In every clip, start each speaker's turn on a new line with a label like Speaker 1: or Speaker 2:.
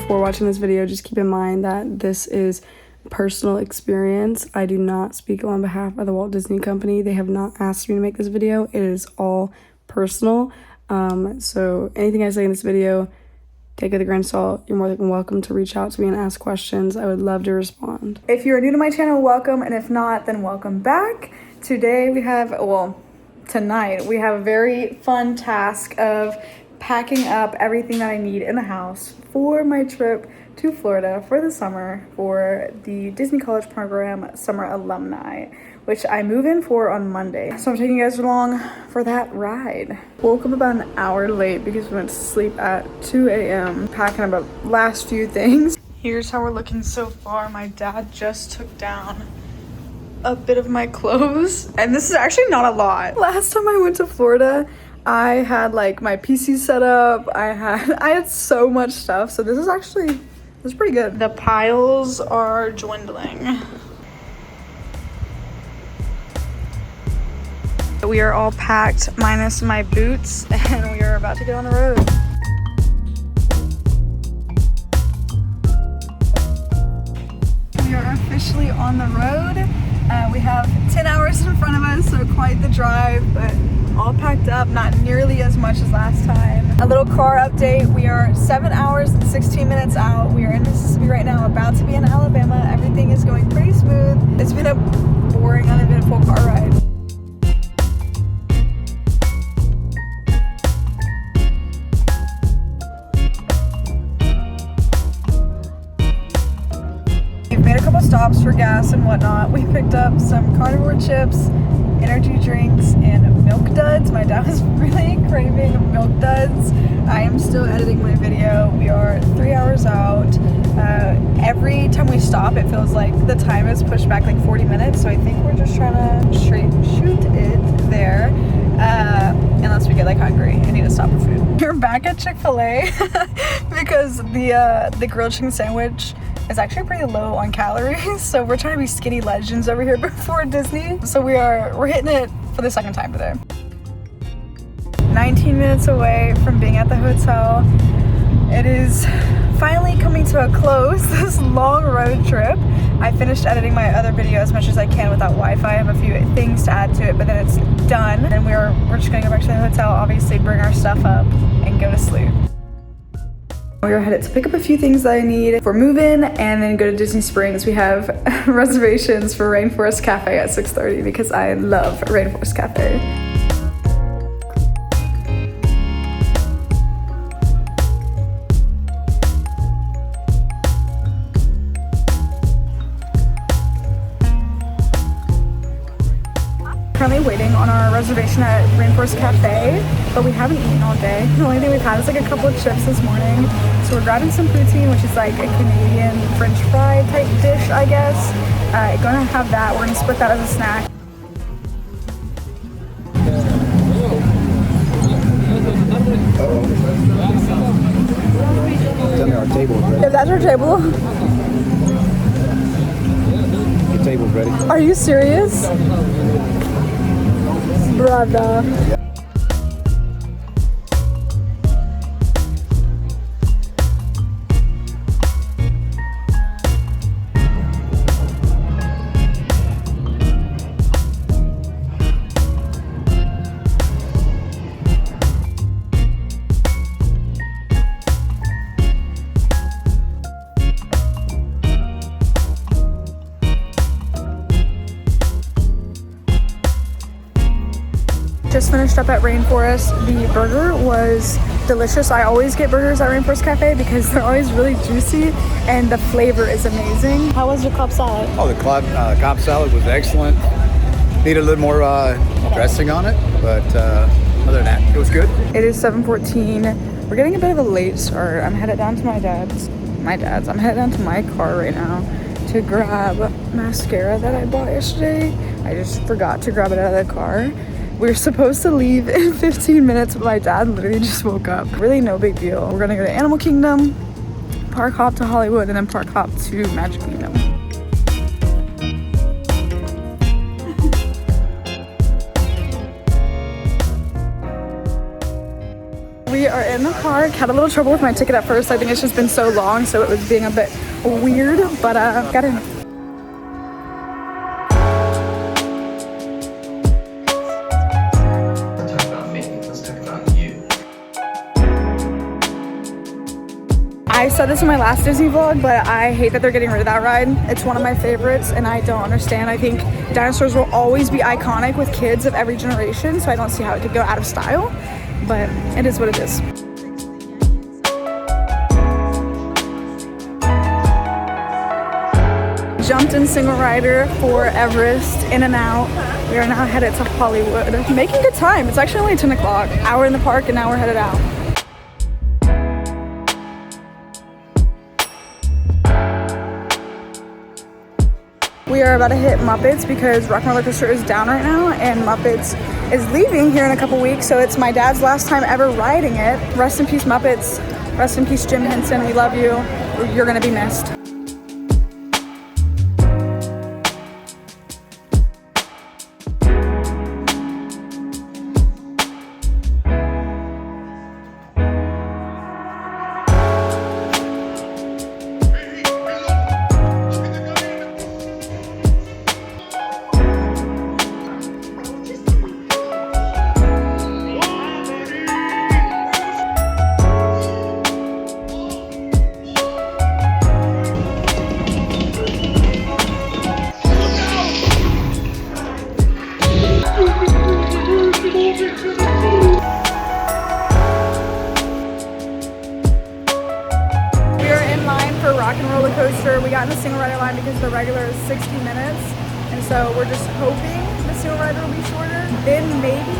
Speaker 1: before watching this video, just keep in mind that this is personal experience. I do not speak on behalf of the Walt Disney Company. They have not asked me to make this video. It is all personal. So anything I say in this video, take it with a grain of salt. You're more than welcome to reach out to me and ask questions. I would love to respond. If you're new to my channel, welcome, and if not, then welcome back. Today we have, well, tonight we have a very fun task of packing up everything that I need in the house for my trip to Florida for the summer for the Disney College Program Summer Alumni, which I move in for on Monday. So I'm taking you guys along for that ride. Woke up about an hour late because we went to sleep at 2 a.m. packing up the last few things. Here's how we're looking so far. My dad just took down a bit of my clothes, and this is actually not a lot. Last time I went to Florida, I had like my PC set up. I had so much stuff, so this is pretty good. The piles are dwindling. We are all packed minus my boots, and we are about to get on the road. We are officially on the road. We have 10 hours in front of us, so quite the drive, but all packed up, not nearly as much as last time. A little car update. We are 7 hours and 16 minutes out. We are in Mississippi right now, about to be in Alabama. Everything is going pretty smooth. It's been a boring, uneventful car ride. Stops for gas and whatnot. We picked up some carnivore chips, energy drinks, and milk duds. My dad was really craving milk duds. I am still editing my video. We are 3 hours out. Every time we stop, it feels like the time is pushed back like 40 minutes. So I think we're just trying to shoot it there. Unless we get like hungry and need to stop for food. We're back at Chick-fil-A because the grilled chicken sandwich is actually pretty low on calories, so we're trying to be skinny legends over here before Disney. So we're hitting it for the second time today. 19 minutes away from being at the hotel. It is finally coming to a close, this long road trip. I finished editing my other video as much as I can without Wi-Fi. I have a few things to add to it, but then it's done. And we're just gonna go back to the hotel, obviously bring our stuff up and go to sleep. We're headed to pick up a few things that I need for move-in and then go to Disney Springs. We have reservations for Rainforest Cafe at 6:30 because I love Rainforest Cafe. Currently waiting on our reservation at Rainforest Cafe, but we haven't eaten all day. The only thing we've had is like a couple of chips this morning. So we're grabbing some poutine, which is like a Canadian French fry type dish, I guess. Gonna have that. We're gonna split that as a snack.
Speaker 2: Tell me our table is ready.
Speaker 1: If that's our table.
Speaker 2: Your table's ready.
Speaker 1: Are you serious? Brother. Just finished up at Rainforest. The burger was delicious. I always get burgers at Rainforest Cafe because they're always really juicy and the flavor is amazing. How was your Cobb salad?
Speaker 2: Oh, the Cobb salad was excellent. Needed a little more dressing on it, but other than that, it was good.
Speaker 1: It is 7:14. We're getting a bit of a late start. I'm headed down to I'm headed down to my car right now to grab mascara that I bought yesterday. I just forgot to grab it out of the car. We were supposed to leave in 15 minutes, but my dad literally just woke up. Really no big deal. We're gonna go to Animal Kingdom, park hop to Hollywood, and then park hop to Magic Kingdom.
Speaker 3: We are in the park. Had a little trouble with my ticket at first. I think it's just been so long, so it was being a bit weird, but got in. I said this in my last Disney vlog, but I hate that they're getting rid of that ride. It's one of my favorites, and I don't understand. I think dinosaurs will always be iconic with kids of every generation, so I don't see how it could go out of style, but it is what it is. Jumped in single rider for Everest, in and out. We are now headed to Hollywood. Making good time. It's actually only 10 o'clock. Hour in the park, and now we're headed out. We are about to hit Muppets because Rock and Roller Coaster is down right now, and Muppets is leaving here in a couple weeks, so it's my dad's last time ever riding it. Rest in peace, Muppets. Rest in peace, Jim Henson. We love you. You're gonna be missed. Rock and Roller Coaster. We got in the single rider line because the regular is 60 minutes, and so we're just hoping the single rider will be shorter. Then maybe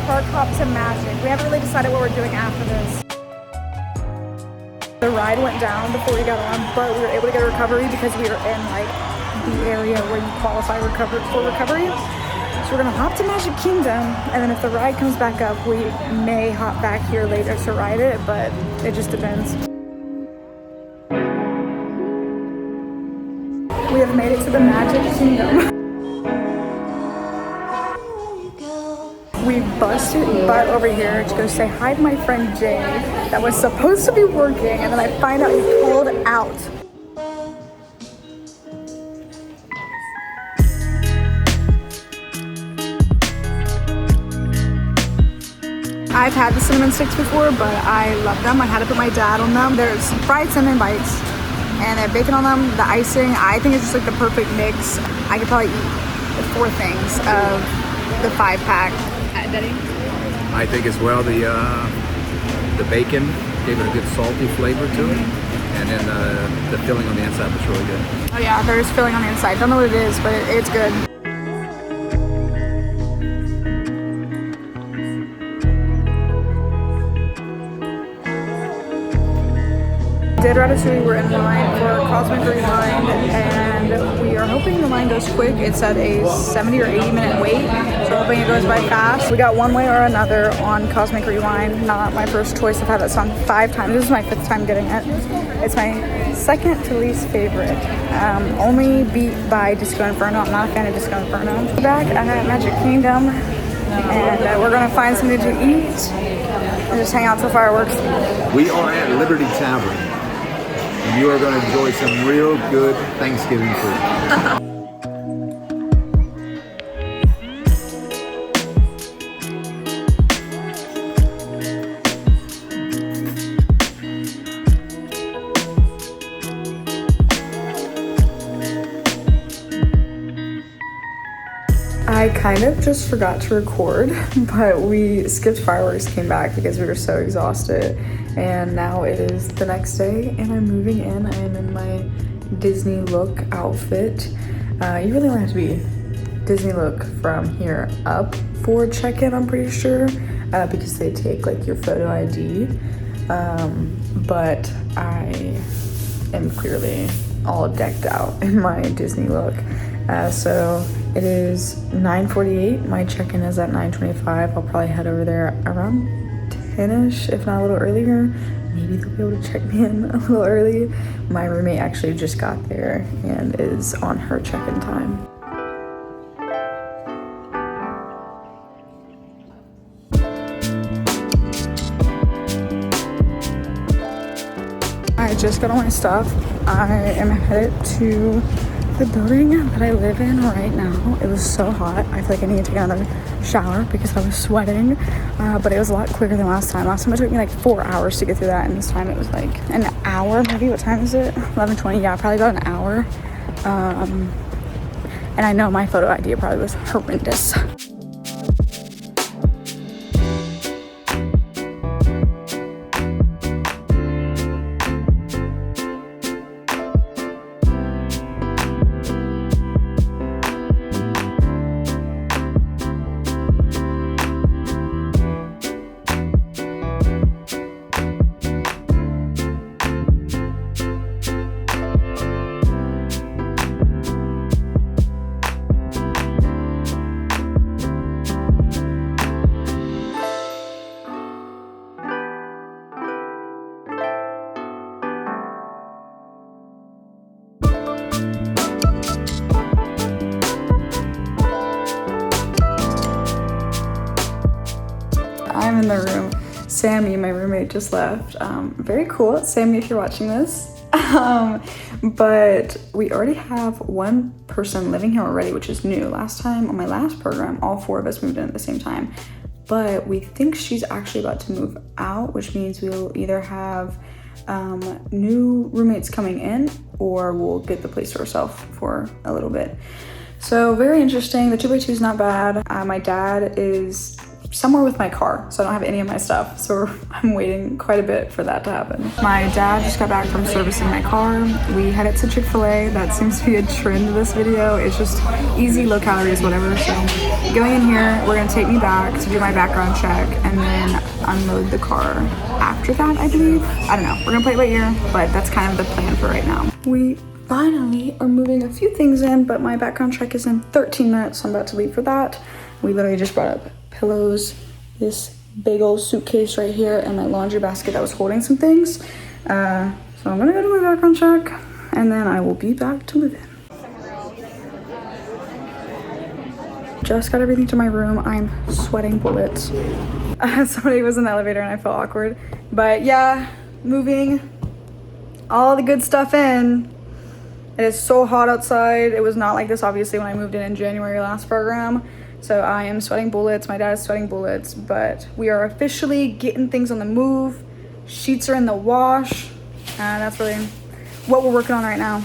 Speaker 3: park hop to Magic. We haven't really decided what we're doing after this. The ride went down before we got on, but we were able to get a recovery because we were in like the area where you qualify for recovery. So we're gonna hop to Magic Kingdom, and then if the ride comes back up, we may hop back here later to ride it, but it just depends. We have made it to the Magic Kingdom. We busted butt over here to go say hi to my friend Jay that was supposed to be working, and then I find out he pulled out. I've had the cinnamon sticks before, but I love them. I had to put my dad on them. There's fried cinnamon bites, and they have bacon on them. The icing, I think it's just like the perfect mix. I could probably eat 4 things of the 5-pack.
Speaker 2: I think as well the bacon gave it a good salty flavor to it, and then the filling on the inside was really good.
Speaker 3: Oh yeah, there's filling on the inside. Don't know what it is, but it's good. Did Ratatouille, we're in line for Cosmic Rewind, and we are hoping the line goes quick. It's at a 70 or 80 minute wait, so hoping it goes by fast. We got one way or another on Cosmic Rewind. Not my first choice. I've had that song 5 times. This is my 5th time getting it. It's my second to least favorite. Only beat by Disco Inferno. I'm not a fan of Disco Inferno. We're back at Magic Kingdom, and we're gonna find something to eat and just hang out till fireworks.
Speaker 2: We are at Liberty Tavern. You are going to enjoy some real good Thanksgiving food.
Speaker 1: I kind of just forgot to record, but we skipped fireworks, came back because we were so exhausted, and now it is the next day and I'm moving in. I am in my Disney look outfit. You really only have to be Disney look from here up for check-in, I'm pretty sure, because they take like your photo ID, but I am clearly all decked out in my Disney look. So it is 9:48. My check-in is at 9:25. I'll probably head over there around 10ish, if not a little earlier. Maybe they'll be able to check me in a little early. My roommate actually just got there and is on her check-in time.
Speaker 3: just got all my stuff. I am headed to the building that I live in right now. It was so hot. I feel like I need to take another shower because I was sweating, but it was a lot quicker than last time. Last time it took me like 4 hours to get through that, and this time it was like an hour maybe. What time is it? 11:20. Yeah, probably about an hour. And I know my photo idea probably was horrendous. I'm in the room. Sammy, my roommate, just left. Very cool. Sammy, if you're watching this. But we already have one person living here already, which is new. Last time on my last program, all 4 of us moved in at the same time. But we think she's actually about to move out, which means we'll either have new roommates coming in or we'll get the place to ourselves for a little bit. So very interesting. The 2x2 is not bad. My dad is somewhere with my car, so I don't have any of my stuff, so I'm waiting quite a bit for that to happen. My dad just got back from servicing my car. We headed to Chick-fil-A. That seems to be a trend of this video. It's just easy, low calories, whatever. So going in here, we're gonna take me back to do my background check and then unload the car after that, I believe. I don't know, we're gonna play it by ear, but that's kind of the plan for right now. We finally are moving a few things in, but my background check is in 13 minutes, so I'm about to leave for that. We literally just brought up pillows, this big old suitcase right here, and my laundry basket that was holding some things. So I'm gonna go do my background check and then I will be back to move in. Just got everything to my room. I'm sweating bullets. Somebody was in the elevator and I felt awkward. But yeah, moving all the good stuff in. It is so hot outside. It was not like this obviously when I moved in January last program. So I am sweating bullets, my dad is sweating bullets, but we are officially getting things on the move. Sheets are in the wash, and that's really what we're working on right now.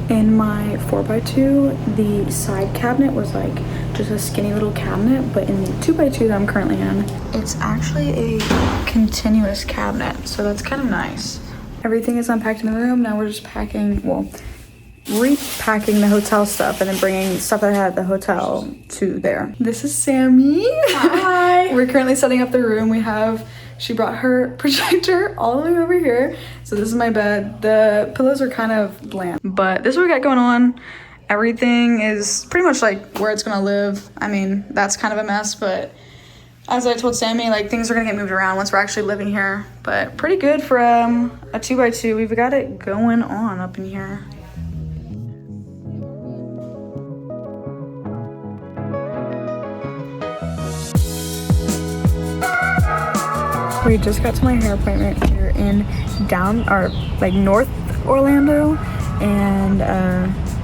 Speaker 3: In my 4x2, the side cabinet was like just a skinny little cabinet, but in the 2x2 that I'm currently in, it's actually a continuous cabinet, so that's kind of nice. Everything is unpacked in the room. Now we're just packing, well, repacking the hotel stuff and then bringing stuff that I had at the hotel to there. This is Sammy. Hi. We're currently setting up the room. She brought her projector all the way over here. So this is my bed. The pillows are kind of bland, but this is what we got going on. Everything is pretty much like where it's gonna live. I mean, that's kind of a mess, but as I told Sammy, like things are gonna get moved around once we're actually living here, but pretty good for a 2x2. We've got it going on up in here. We just got to my hair appointment here in North Orlando, and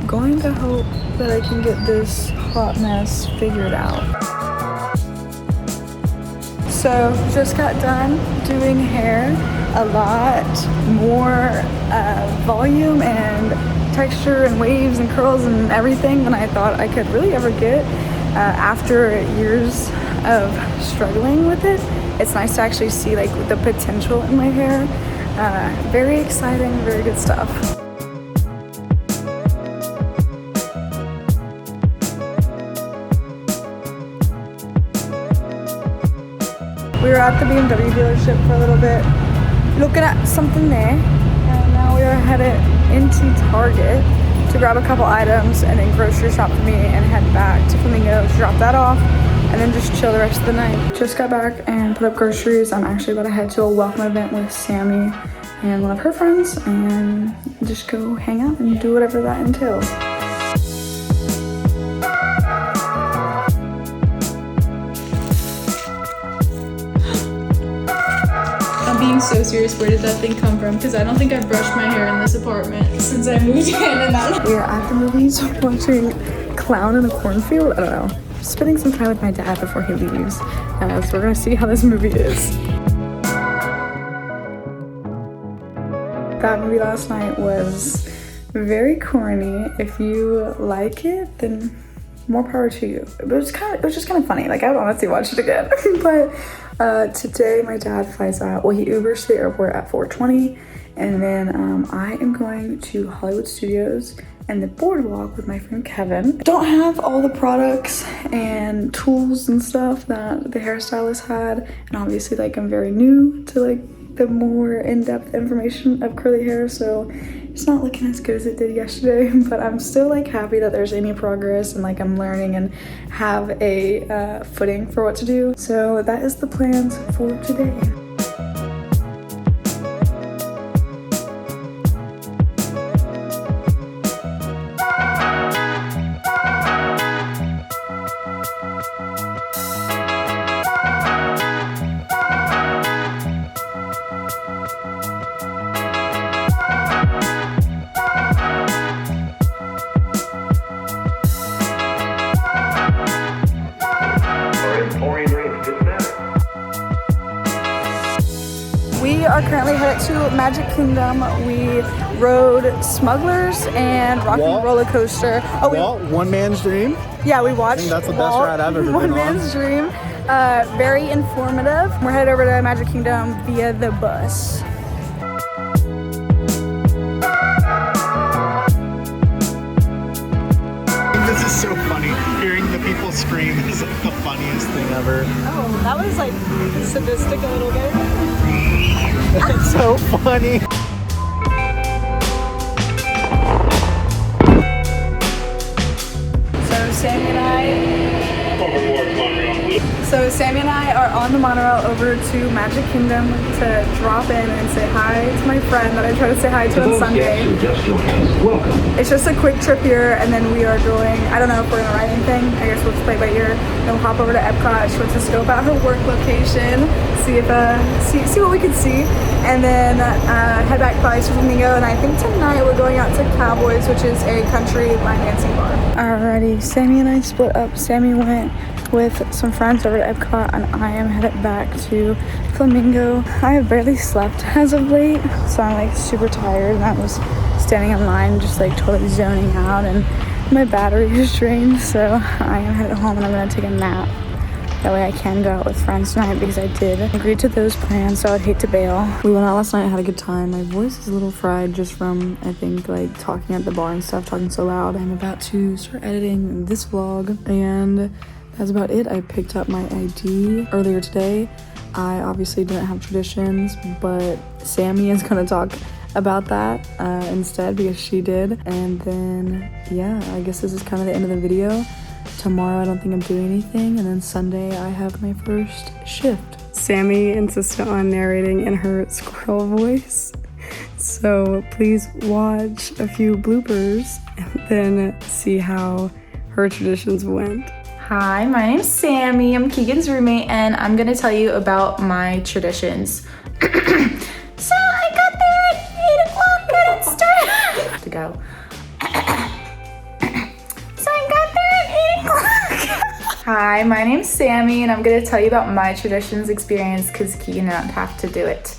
Speaker 3: going to hope that I can get this hot mess figured out. So just got done doing hair. A lot more volume and texture and waves and curls and everything than I thought I could really ever get after years of struggling with it. It's nice to actually see like the potential in my hair. Very exciting, very good stuff. We were at the BMW dealership for a little bit, looking at something there, and now we are headed into Target to grab a couple items and then grocery shop for me and head back to Flamingo to drop that off and then just chill the rest of the night. Just got back and put up groceries. I'm actually about to head to a welcome event with Sammy and one of her friends and just go hang out and do whatever that entails. I'm being
Speaker 4: being so serious, where did that thing come from? Because I don't think I've brushed my hair in this apartment since I moved in, and that.
Speaker 3: We are at the movies watching Clown in a Cornfield. I don't know. Spending some time with my dad before he leaves. So we're gonna see how this movie is. That movie last night was very corny. If you like it, then more power to you. It was just kind of funny. Like, I would honestly watch it again. But today my dad flies out. Well, he Ubers to the airport at 4:20, and then I am going to Hollywood Studios and the boardwalk with my friend Kevin. Don't have all the products and tools and stuff that the hairstylist had, and obviously, like, I'm very new to like the more in-depth information of curly hair, so it's not looking as good as it did yesterday, but I'm still like happy that there's any progress and like I'm learning and have a footing for what to do. So that is the plans for today. We are currently headed to Magic Kingdom. We rode Smugglers and Rocky Roller Coaster. Oh,
Speaker 5: Walt, one man's dream.
Speaker 3: Yeah, we watched.
Speaker 5: I think that's the best
Speaker 3: Walt,
Speaker 5: ride I've ever been
Speaker 3: One
Speaker 5: on.
Speaker 3: Man's Dream. Very informative. We're headed over to Magic Kingdom via the bus.
Speaker 5: This is so funny. Hearing the people scream is like the funniest thing ever.
Speaker 3: Oh, that was like sadistic a little bit.
Speaker 5: It's so funny.
Speaker 3: So Sammy and I are on the monorail over to Magic Kingdom to drop in and say hi to my friend that I try to say hi to on Sunday. It's just a quick trip here, and then we are going, I don't know if we're gonna ride anything. I guess we'll just play by ear. Then we'll hop over to Epcot. She wants to scope out her work location, see if see what we can see, and then head back probably to Flamingo. And I think tonight we're going out to Cowboys, which is a country line dancing bar. Alrighty, Sammy and I split up. Sammy went with some friends over to Epcot, and I am headed back to Flamingo. I have barely slept as of late, so I'm like super tired, and I was standing in line just like totally zoning out, and my battery is drained, so I am headed home and I'm gonna take a nap. That way I can go out with friends tonight because I did agree to those plans, so I'd hate to bail.
Speaker 1: We went out last night, had a good time. My voice is a little fried just from, I think, like talking at the bar and stuff, talking so loud. I'm about to start editing this vlog, and that's about it. I picked up my ID earlier today. I obviously didn't have traditions, but Sammy is gonna talk about that instead because she did. And then, yeah, I guess this is kind of the end of the video. Tomorrow I don't think I'm doing anything, and then Sunday I have my first shift. Sammy insisted on narrating in her squirrel voice, so please watch a few bloopers and then see how her traditions went.
Speaker 6: Hi, my name's Sammy. I'm Keegan's roommate, and I'm gonna tell you about my traditions. So I got there at 8 o'clock and it started to go. So I got there at 8 o'clock. Hi, my name's Sammy, and I'm gonna tell you about my traditions experience because Keegan didn't have to do it.